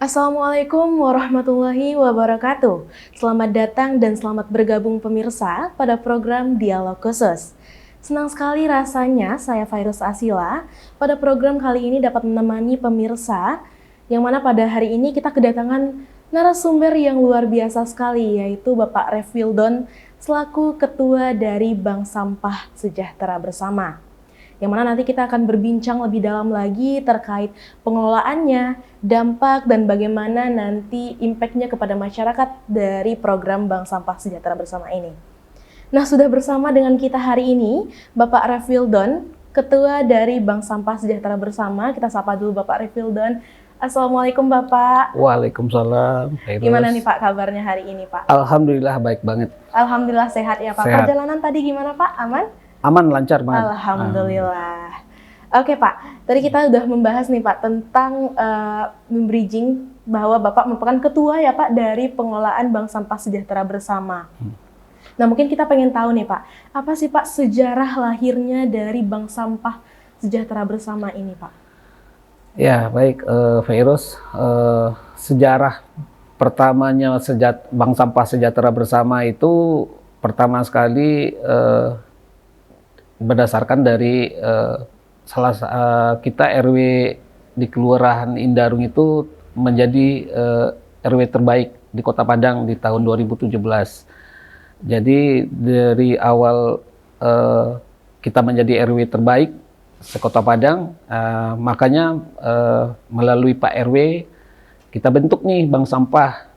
Assalamualaikum warahmatullahi wabarakatuh. Selamat datang dan selamat bergabung pemirsa pada program Dialog Khusus. Senang sekali rasanya saya Fairuz Asila pada program kali ini dapat menemani pemirsa yang mana pada hari ini kita kedatangan narasumber yang luar biasa sekali, yaitu Bapak Refwildon selaku Ketua dari Bank Sampah Sejahtera Bersama. Yang mana nanti kita akan berbincang lebih dalam lagi terkait pengelolaannya, dampak, dan bagaimana nanti impact-nya kepada masyarakat dari program Bank Sampah Sejahtera Bersama ini. Nah, sudah bersama dengan kita hari ini Bapak Refwildon, Ketua dari Bank Sampah Sejahtera Bersama. Kita sapa dulu Bapak Refwildon. Assalamualaikum Bapak. Waalaikumsalam. Gimana nih Pak kabarnya hari ini Pak? Alhamdulillah baik banget. Alhamdulillah sehat ya Pak. Sehat. Perjalanan tadi gimana Pak? Aman? Aman, lancar banget. Alhamdulillah. Oke Pak, tadi kita udah membahas nih Pak tentang membridging bahwa Bapak merupakan ketua ya Pak dari pengelolaan Bank Sampah Sejahtera Bersama. Nah mungkin kita pengen tahu nih Pak, apa sih Pak sejarah lahirnya dari Bank Sampah Sejahtera Bersama ini Pak? Ya baik, Fairuz, sejarah pertamanya Bank Sampah Sejahtera Bersama itu pertama sekali berdasarkan dari kita RW di Kelurahan Indarung itu menjadi RW terbaik di Kota Padang di tahun 2017. Jadi dari awal kita menjadi RW terbaik se-Kota Padang, makanya melalui Pak RW kita bentuk nih Bank Sampah.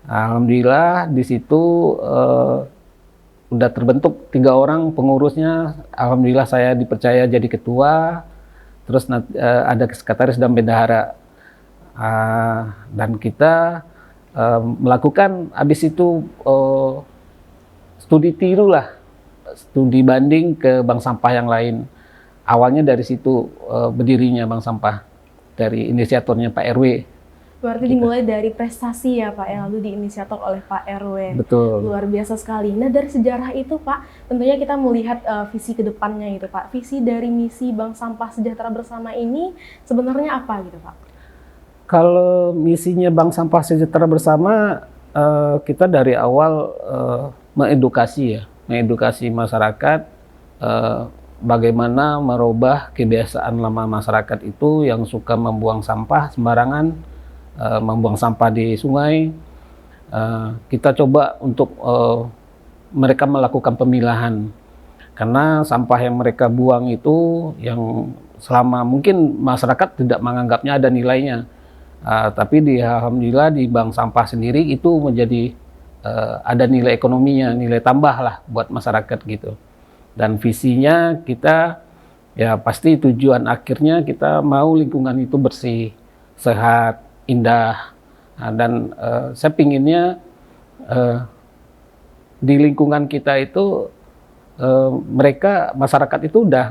Alhamdulillah di situ udah terbentuk 3 orang pengurusnya. Alhamdulillah saya dipercaya jadi ketua, terus ada sekretaris dan bendahara, dan kita melakukan habis itu studi tiru lah, studi banding ke bank sampah yang lain. Awalnya dari situ berdirinya bank sampah, dari inisiatornya Pak RW. Berarti dimulai dari prestasi ya Pak yang lalu diinisiator oleh Pak RW. Betul. Luar biasa sekali. Nah dari sejarah itu Pak, tentunya kita melihat visi ke depannya gitu Pak. Visi dari misi Bank Sampah Sejahtera Bersama ini sebenarnya apa gitu Pak? Kalau misinya Bank Sampah Sejahtera Bersama, kita dari awal mengedukasi masyarakat, bagaimana merubah kebiasaan lama masyarakat itu yang suka membuang sampah sembarangan, membuang sampah di sungai. Kita coba untuk mereka melakukan pemilahan, karena sampah yang mereka buang itu yang selama mungkin masyarakat tidak menganggapnya ada nilainya, tapi alhamdulillah di bank sampah sendiri itu menjadi ada nilai ekonominya, nilai tambah lah buat masyarakat gitu. Dan visinya kita ya pasti tujuan akhirnya kita mau lingkungan itu bersih, sehat, indah. Nah, dan saya pinginnya di lingkungan kita itu masyarakat itu udah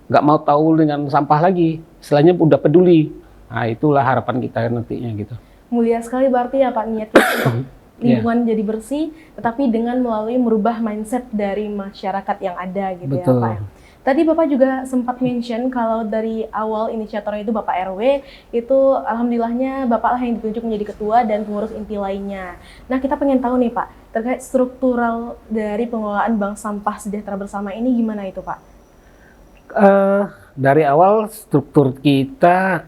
nggak mau tahu dengan sampah lagi, istilahnya udah peduli. Nah itulah harapan kita nantinya gitu. Mulia sekali berarti ya Pak niat kita untuk lingkungan jadi bersih, tetapi dengan melalui merubah mindset dari masyarakat yang ada gitu. Betul. Ya Pak. Tadi Bapak juga sempat mention kalau dari awal inisiatornya itu Bapak RW, itu alhamdulillahnya Bapak lah yang ditunjuk menjadi ketua dan pengurus inti lainnya. Nah kita pengen tahu nih Pak, terkait struktural dari pengelolaan Bank Sampah Sejahtera Bersama ini gimana itu Pak? Dari awal struktur kita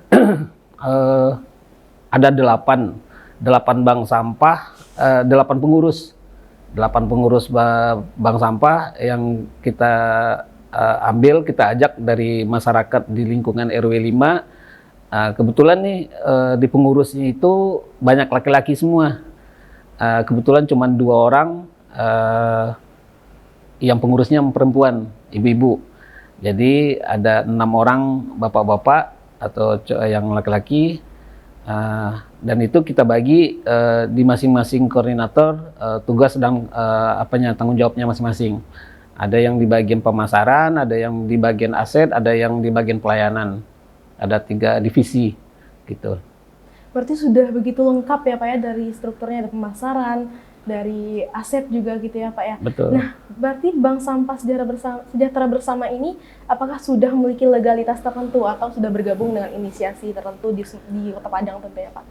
ada 8 bank sampah, 8 pengurus bank sampah yang kita ambil, kita ajak dari masyarakat di lingkungan RW 5. Kebetulan nih di pengurusnya itu banyak laki-laki semua. Kebetulan cuma 2 orang yang pengurusnya perempuan, ibu-ibu. Jadi ada 6 orang bapak-bapak atau yang laki-laki. Dan itu kita bagi di masing-masing koordinator tugas dan tanggung jawabnya masing-masing. Ada yang di bagian pemasaran, ada yang di bagian aset, ada yang di bagian pelayanan. Ada 3 divisi gitu. Berarti sudah begitu lengkap ya Pak ya, dari strukturnya ada pemasaran, dari aset juga gitu ya Pak ya. Betul. Nah, berarti Bank Sampah Sejahtera Bersama ini apakah sudah memiliki legalitas tertentu atau sudah bergabung dengan inisiasi tertentu di Kota Padang tentunya Pak?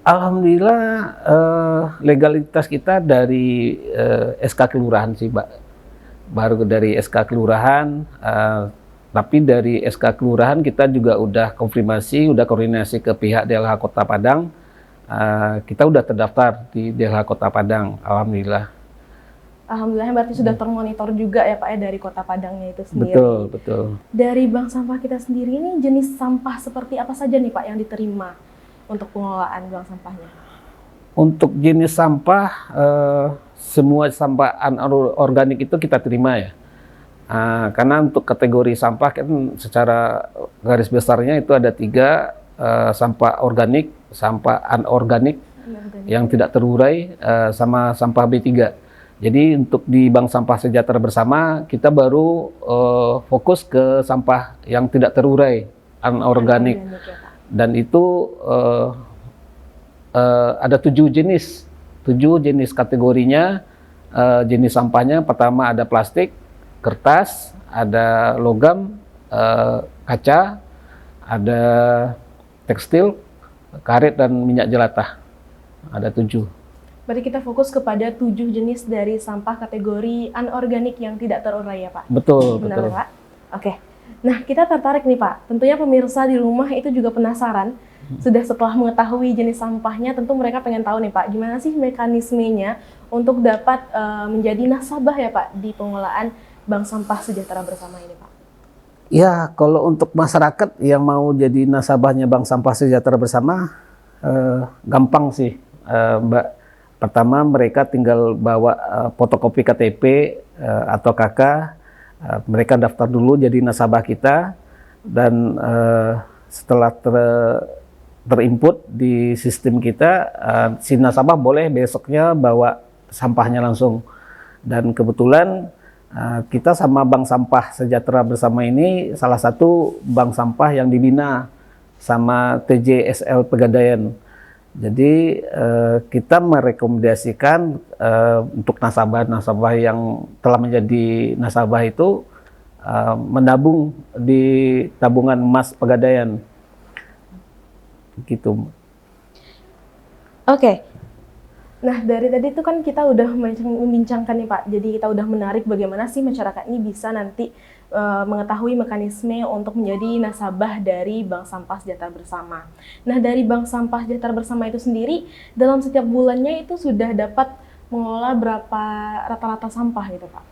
Alhamdulillah legalitas kita dari SK Kelurahan sih, Mbak. Baru dari SK Kelurahan, tapi dari SK Kelurahan kita juga udah konfirmasi, udah koordinasi ke pihak DLH Kota Padang. Kita udah terdaftar di DLH Kota Padang, alhamdulillah. Alhamdulillah berarti sudah termonitor juga ya Pak ya dari Kota Padangnya itu sendiri. Betul, betul. Dari bank sampah kita sendiri ini jenis sampah seperti apa saja nih Pak yang diterima untuk pengelolaan bank sampahnya? Untuk jenis sampah, semua sampah anorganik itu kita terima ya. Karena untuk kategori sampah kan secara garis besarnya itu ada 3, sampah organik, sampah anorganik yang tidak terurai, sama sampah B3. Jadi untuk di Bank Sampah Sejahtera Bersama kita baru fokus ke sampah yang tidak terurai, anorganik. Dan itu ada 7 jenis kategorinya. Jenis sampahnya pertama ada plastik, kertas, ada logam, kaca, ada tekstil, karet, dan minyak jelantah. Ada 7. Berarti kita fokus kepada 7 jenis dari sampah kategori anorganik yang tidak terurai ya Pak? Betul, benar betul. Pak? Oke. Nah, kita tertarik nih Pak. Tentunya pemirsa di rumah itu juga penasaran. Sudah setelah mengetahui jenis sampahnya, tentu mereka pengen tahu nih Pak, gimana sih mekanismenya untuk dapat menjadi nasabah ya Pak di pengelolaan Bank Sampah Sejahtera Bersama ini Pak? Ya, kalau untuk masyarakat yang mau jadi nasabahnya Bank Sampah Sejahtera Bersama, gampang sih, Mbak. Pertama, mereka tinggal bawa fotokopi KTP atau KK, mereka daftar dulu jadi nasabah kita, dan setelah terinput di sistem kita, si nasabah boleh besoknya bawa sampahnya langsung. Dan kebetulan kita sama Bank Sampah Sejahtera Bersama ini salah satu bank sampah yang dibina sama TJSL Pegadaian. Jadi kita merekomendasikan untuk nasabah-nasabah yang telah menjadi nasabah itu menabung di tabungan emas Pegadaian. Gitu. Oke. Nah, dari tadi itu kan kita udah membincangkan nih Pak, jadi kita udah menarik bagaimana sih masyarakat ini bisa nanti mengetahui mekanisme untuk menjadi nasabah dari Bank Sampah Sejahtera Bersama. Nah, dari Bank Sampah Sejahtera Bersama itu sendiri, dalam setiap bulannya itu sudah dapat mengelola berapa rata-rata sampah gitu Pak?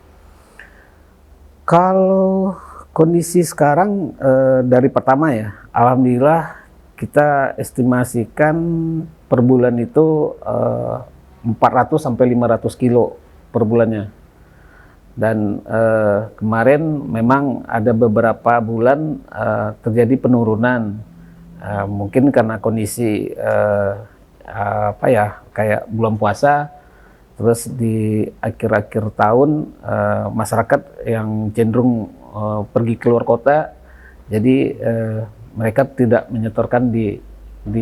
Kalau kondisi sekarang dari pertama ya, alhamdulillah kita estimasikan per bulan itu 400 sampai 500 kilo per bulannya. Dan kemarin memang ada beberapa bulan terjadi penurunan, mungkin karena kondisi kayak bulan puasa, terus di akhir-akhir tahun masyarakat yang cenderung pergi keluar kota, jadi mereka tidak menyetorkan di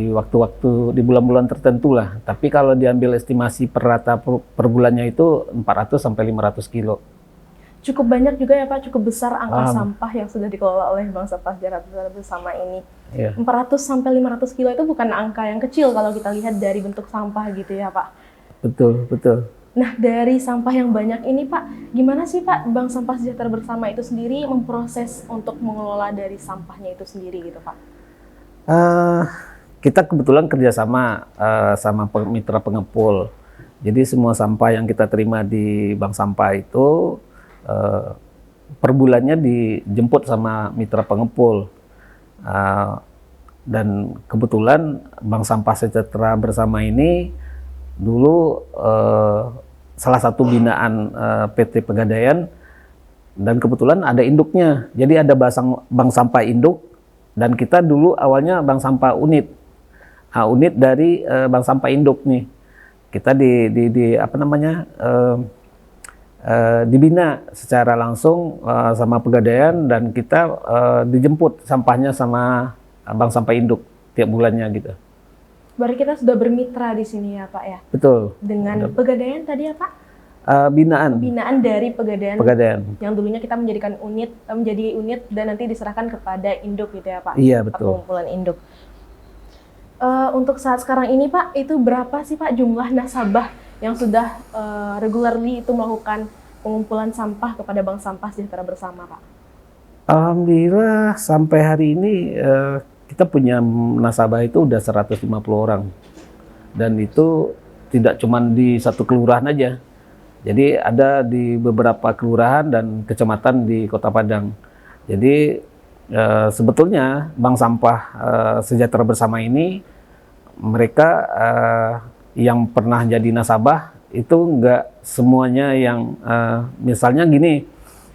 waktu-waktu di bulan-bulan tertentu lah. Tapi kalau diambil estimasi per rata per bulannya itu 400 sampai 500 kilo. Cukup banyak juga ya Pak, cukup besar angka sampah yang sudah dikelola oleh Bank Sampah Sejahtera Bersama ini. Iya. 400 sampai 500 kilo itu bukan angka yang kecil kalau kita lihat dari bentuk sampah gitu ya Pak. Betul, betul. Nah, dari sampah yang banyak ini Pak, gimana sih Pak Bank Sampah Sejahtera Bersama itu sendiri memproses untuk mengelola dari sampahnya itu sendiri gitu Pak? Kita kebetulan kerjasama sama mitra pengepul. Jadi semua sampah yang kita terima di bank sampah itu per bulannya dijemput sama mitra pengepul. Dan kebetulan Bank Sampah Sejahtera Bersama ini dulu salah satu binaan PT Pegadaian, dan kebetulan ada induknya. Jadi ada bank sampah induk, dan kita dulu awalnya bank sampah unit. Unit dari bank sampah induk nih. Kita dibina secara langsung sama Pegadaian, dan kita dijemput sampahnya sama bank sampah induk tiap bulannya gitu. Berarti kita sudah bermitra di sini ya Pak ya? Betul. Dengan Pegadaian tadi ya Pak? Binaan. Binaan dari Pegadaian. Pegadaian. Yang dulunya kita menjadikan menjadi unit dan nanti diserahkan kepada induk gitu ya Pak? Iya betul. Pengumpulan induk. Untuk saat sekarang ini Pak, itu berapa sih Pak jumlah nasabah yang sudah regularly itu melakukan pengumpulan sampah kepada Bank Sampah Sejahtera Bersama Pak? Alhamdulillah sampai hari ini kita punya nasabah itu udah 150 orang. Dan itu tidak cuma di satu kelurahan aja. Jadi ada di beberapa kelurahan dan kecamatan di Kota Padang. Jadi sebetulnya Bank Sampah Sejahtera Bersama ini mereka yang pernah jadi nasabah itu enggak semuanya yang misalnya gini,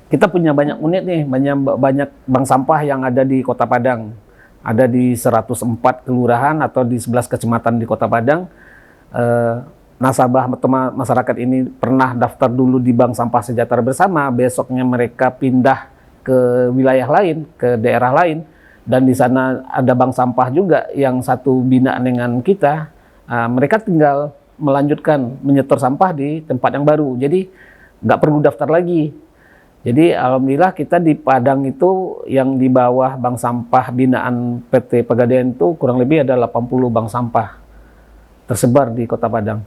kita punya banyak unit nih, banyak bank sampah yang ada di Kota Padang. Ada di 104 kelurahan atau di 11 kecamatan di Kota Padang. Nasabah masyarakat ini pernah daftar dulu di Bank Sampah Sejahtera Bersama, besoknya mereka pindah ke wilayah lain, ke daerah lain, dan di sana ada bank sampah juga yang satu binaan dengan kita. Mereka tinggal melanjutkan menyetor sampah di tempat yang baru, jadi nggak perlu daftar lagi. Jadi alhamdulillah kita di Padang itu yang di bawah bank sampah binaan PT Pegadaian itu kurang lebih ada 80 bank sampah tersebar di Kota Padang.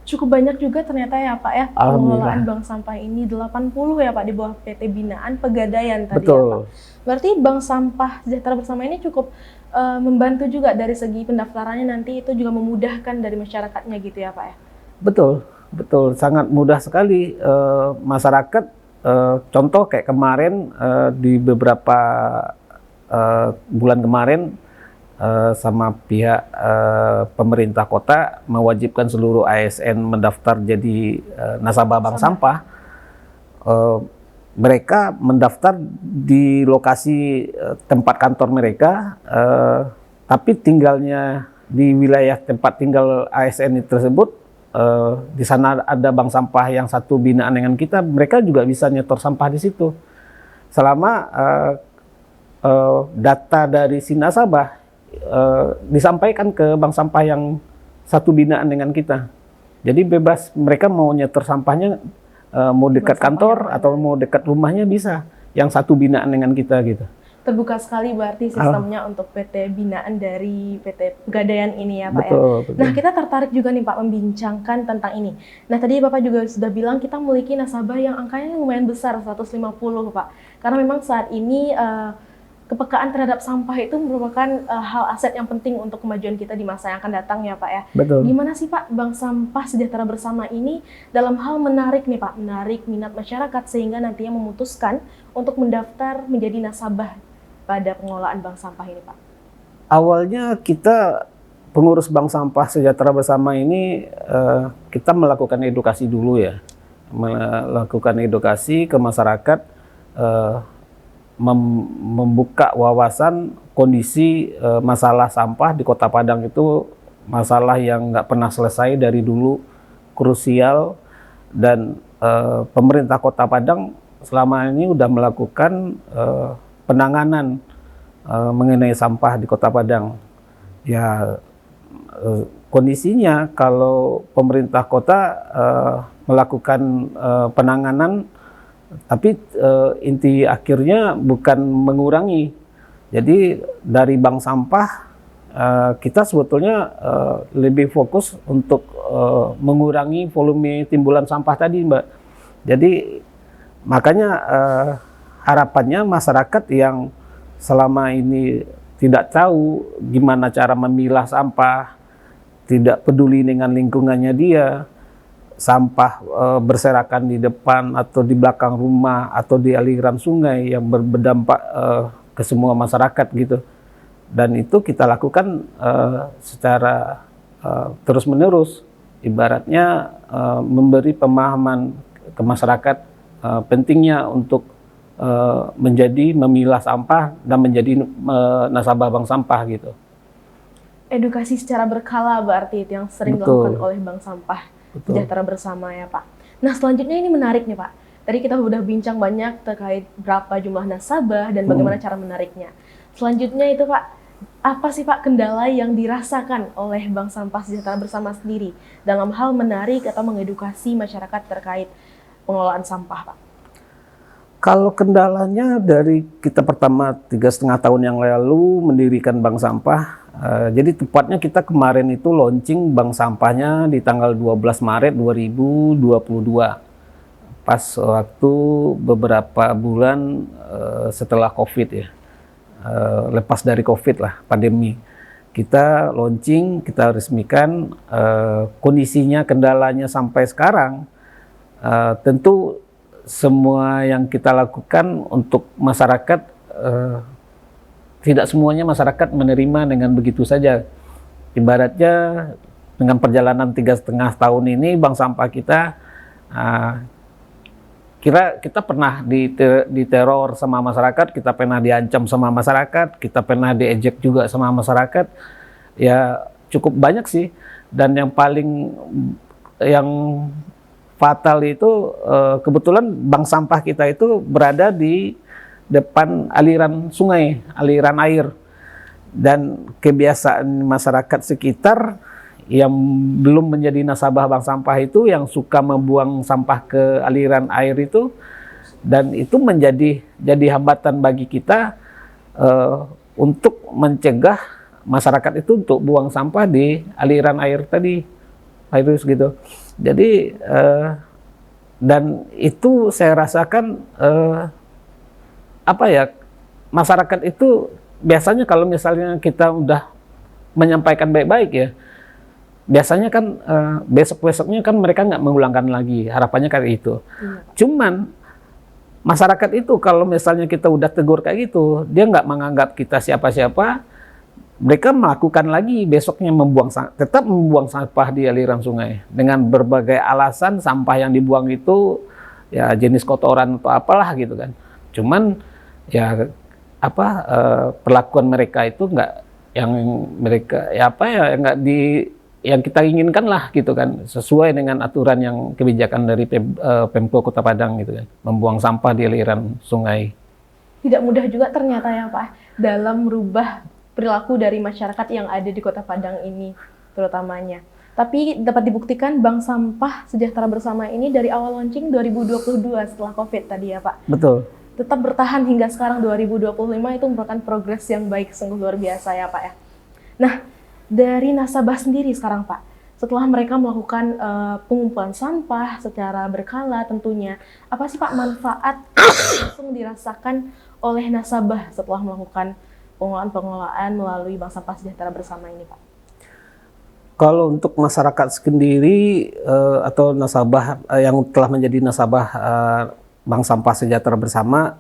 Cukup banyak juga ternyata ya Pak ya, pengelolaan bank sampah ini 80 ya Pak di bawah PT binaan Pegadaian tadi. Betul. Ya Pak. Berarti Bank Sampah Sejahtera Bersama ini cukup membantu juga dari segi pendaftarannya, nanti itu juga memudahkan dari masyarakatnya gitu ya Pak ya? Betul, betul, sangat mudah sekali masyarakat. Contoh kayak kemarin di beberapa bulan kemarin sama pihak pemerintah kota mewajibkan seluruh ASN mendaftar jadi nasabah bank sampah. Mereka mendaftar di lokasi tempat kantor mereka, tapi tinggalnya di wilayah tempat tinggal ASN tersebut. Di sana ada bank sampah yang satu binaan dengan kita, mereka juga bisa nyetor sampah di situ. Selama data dari si nasabah disampaikan ke bank sampah yang satu binaan dengan kita. Jadi bebas mereka mau nyetor sampahnya mau dekat kantor atau mau dekat rumahnya bisa, yang satu binaan dengan kita gitu. Terbuka sekali berarti sistemnya untuk PT binaan dari PT Pegadaian ini ya Pak. Betul, ya. betul. Nah kita tertarik juga nih Pak membincangkan tentang ini. Nah tadi Bapak juga sudah bilang kita memiliki nasabah yang angkanya lumayan besar, 150 Pak. Karena memang saat ini kepekaan terhadap sampah itu merupakan hal aset yang penting untuk kemajuan kita di masa yang akan datang ya Pak ya. Betul. Gimana sih Pak Bank Sampah Sejahtera Bersama ini dalam hal menarik nih Pak, menarik minat masyarakat sehingga nantinya memutuskan untuk mendaftar menjadi nasabah pada pengelolaan bank sampah ini Pak? Awalnya kita pengurus Bank Sampah Sejahtera Bersama ini kita melakukan edukasi dulu ya, melakukan edukasi ke masyarakat, membuka wawasan kondisi masalah sampah di Kota Padang itu masalah yang nggak pernah selesai dari dulu, krusial, dan pemerintah Kota Padang selama ini udah melakukan penanganan mengenai sampah di Kota Padang. Ya kondisinya kalau pemerintah kota melakukan penanganan, tapi inti akhirnya bukan mengurangi. Jadi dari bank sampah kita sebetulnya lebih fokus untuk mengurangi volume timbulan sampah tadi, Mbak. Jadi makanya harapannya masyarakat yang selama ini tidak tahu gimana cara memilah sampah, tidak peduli dengan lingkungannya dia, sampah berserakan di depan atau di belakang rumah atau di aliran sungai yang berdampak ke semua masyarakat gitu. Dan itu kita lakukan secara terus-menerus, ibaratnya memberi pemahaman ke masyarakat pentingnya untuk menjadi memilah sampah dan menjadi nasabah bank sampah gitu. Edukasi secara berkala berarti itu yang sering dilakukan oleh Bank Sampah Sejahtera Bersama ya Pak. Nah selanjutnya ini menarik nih Pak. Tadi kita sudah bincang banyak terkait berapa jumlah nasabah dan bagaimana cara menariknya. Selanjutnya itu Pak, apa sih Pak kendala yang dirasakan oleh Bank Sampah Sejahtera Bersama sendiri dalam hal menarik atau mengedukasi masyarakat terkait pengelolaan sampah, Pak? Kalau kendalanya dari kita pertama 3,5 tahun yang lalu mendirikan bank sampah, jadi tepatnya kita kemarin itu launching bank sampahnya di tanggal 12 Maret 2022. Pas waktu beberapa bulan setelah COVID ya, lepas dari COVID lah, pandemi. Kita launching, kita resmikan, kondisinya, kendalanya sampai sekarang, tentu semua yang kita lakukan untuk masyarakat, tidak semuanya masyarakat menerima dengan begitu saja. Ibaratnya dengan perjalanan 3,5 tahun ini, bank sampah kita, kita pernah diteror sama masyarakat, kita pernah diancam sama masyarakat, kita pernah diejek juga sama masyarakat. Ya cukup banyak sih. Dan yang fatal itu kebetulan bank sampah kita itu berada di depan aliran sungai, aliran air. Dan kebiasaan masyarakat sekitar yang belum menjadi nasabah bank sampah itu yang suka membuang sampah ke aliran air itu, dan itu jadi hambatan bagi kita untuk mencegah masyarakat itu untuk buang sampah di aliran air tadi, virus gitu. Jadi dan itu saya rasakan masyarakat itu biasanya kalau misalnya kita udah menyampaikan baik-baik ya, biasanya kan besok-besoknya kan mereka nggak mengulangkan lagi, harapannya kayak itu. Cuman masyarakat itu kalau misalnya kita udah tegur kayak gitu, dia nggak menganggap kita siapa-siapa, mereka melakukan lagi besoknya tetap membuang sampah di aliran sungai dengan berbagai alasan. Sampah yang dibuang itu ya jenis kotoran atau apalah gitu kan. Cuman ya perlakuan mereka itu nggak yang mereka yang kita inginkan lah gitu kan, sesuai dengan aturan yang kebijakan dari Pemko Kota Padang gitu kan, membuang sampah di aliran sungai. Tidak mudah juga ternyata ya Pak dalam merubah perilaku dari masyarakat yang ada di Kota Padang ini terutamanya. Tapi dapat dibuktikan Bank Sampah Sejahtera Bersama ini dari awal launching 2022 setelah COVID tadi ya Pak. Betul. Tetap bertahan hingga sekarang 2025, itu merupakan progres yang baik, sungguh luar biasa ya Pak ya. Nah, dari nasabah sendiri sekarang Pak, setelah mereka melakukan pengumpulan sampah secara berkala tentunya, apa sih Pak manfaat langsung dirasakan oleh nasabah setelah melakukan pengelolaan melalui Bank Sampah Sejahtera Bersama ini Pak? Kalau untuk masyarakat sendiri atau nasabah yang telah menjadi nasabah Bank Sampah Sejahtera Bersama,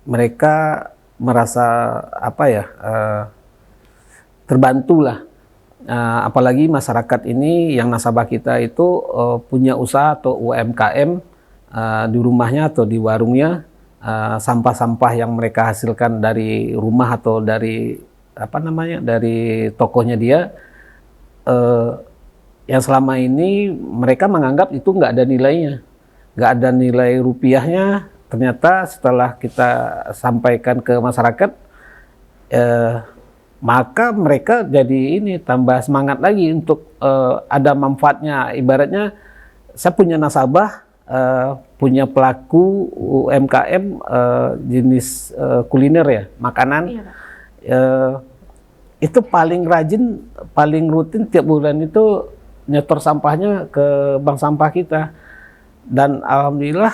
mereka merasa terbantulah, apalagi masyarakat ini yang nasabah kita itu punya usaha atau UMKM di rumahnya atau di warungnya, sampah-sampah yang mereka hasilkan dari rumah atau dari dari tokonya dia, yang selama ini mereka menganggap itu nggak ada nilainya, nggak ada nilai rupiahnya. Ternyata setelah kita sampaikan ke masyarakat, maka mereka jadi tambah semangat lagi untuk ada manfaatnya. Ibaratnya saya punya nasabah, punya pelaku UMKM jenis kuliner ya, makanan. Iya, itu paling rajin, paling rutin tiap bulan itu nyetor sampahnya ke bank sampah kita. Dan alhamdulillah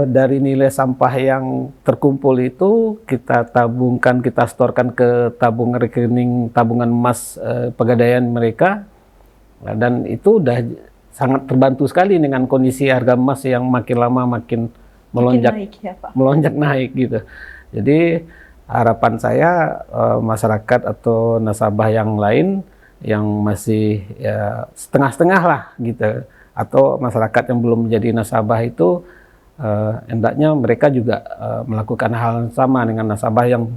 dari nilai sampah yang terkumpul itu kita tabungkan, kita setorkan ke rekening tabungan emas Pegadaian mereka, dan itu udah sangat terbantu sekali dengan kondisi harga emas yang makin lama makin melonjak naik, ya, Pak. Melonjak naik gitu. Jadi harapan saya masyarakat atau nasabah yang lain yang masih ya setengah-setengah lah gitu, atau masyarakat yang belum menjadi nasabah itu hendaknya mereka juga melakukan hal yang sama dengan nasabah yang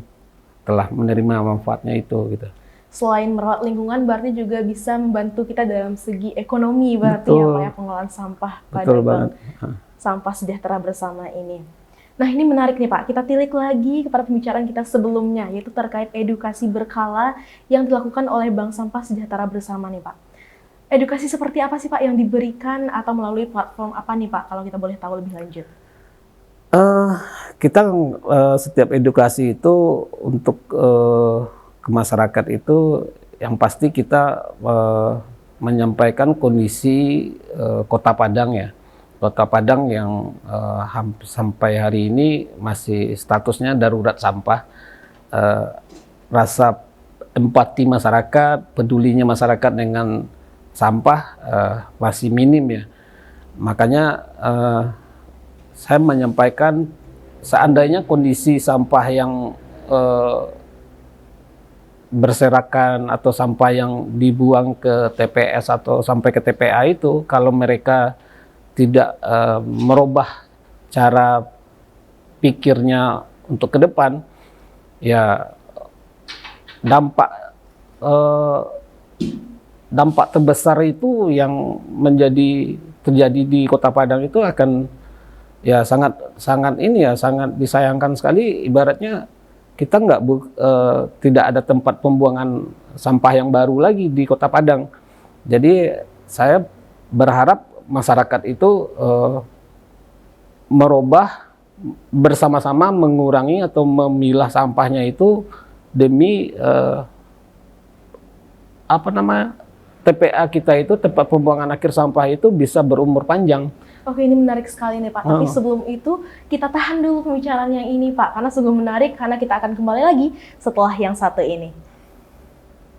telah menerima manfaatnya itu gitu. Selain merawat lingkungan, berarti juga bisa membantu kita dalam segi ekonomi, berarti. Betul. Ya Pak ya, pengelolaan sampah pada Bank Sampah Sejahtera Bersama ini. Nah, ini menarik nih Pak, kita tilik lagi kepada pembicaraan kita sebelumnya, yaitu terkait edukasi berkala yang dilakukan oleh Bank Sampah Sejahtera Bersama nih Pak. Edukasi seperti apa sih Pak yang diberikan atau melalui platform apa nih Pak, kalau kita boleh tahu lebih lanjut? Kita setiap edukasi itu untuk ke masyarakat itu yang pasti kita menyampaikan kondisi Kota Padang ya. Kota Padang yang sampai hari ini masih statusnya darurat sampah. Rasa empati masyarakat, pedulinya masyarakat dengan sampah masih minim ya. Makanya saya menyampaikan seandainya kondisi sampah yang berserakan atau sampah yang dibuang ke TPS atau sampai ke TPA itu, kalau mereka tidak merubah cara pikirnya untuk ke depan, ya dampak terbesar itu yang terjadi di Kota Padang itu akan ya sangat disayangkan sekali. Ibaratnya kita tidak ada tempat pembuangan sampah yang baru lagi di Kota Padang. Jadi saya berharap masyarakat itu merubah bersama-sama, mengurangi atau memilah sampahnya itu demi TPA kita itu, tempat pembuangan akhir sampah itu bisa berumur panjang. Oke, ini menarik sekali nih Pak. Tapi sebelum itu kita tahan dulu pembicaraan yang ini Pak, karena sungguh menarik, karena kita akan kembali lagi setelah yang satu ini.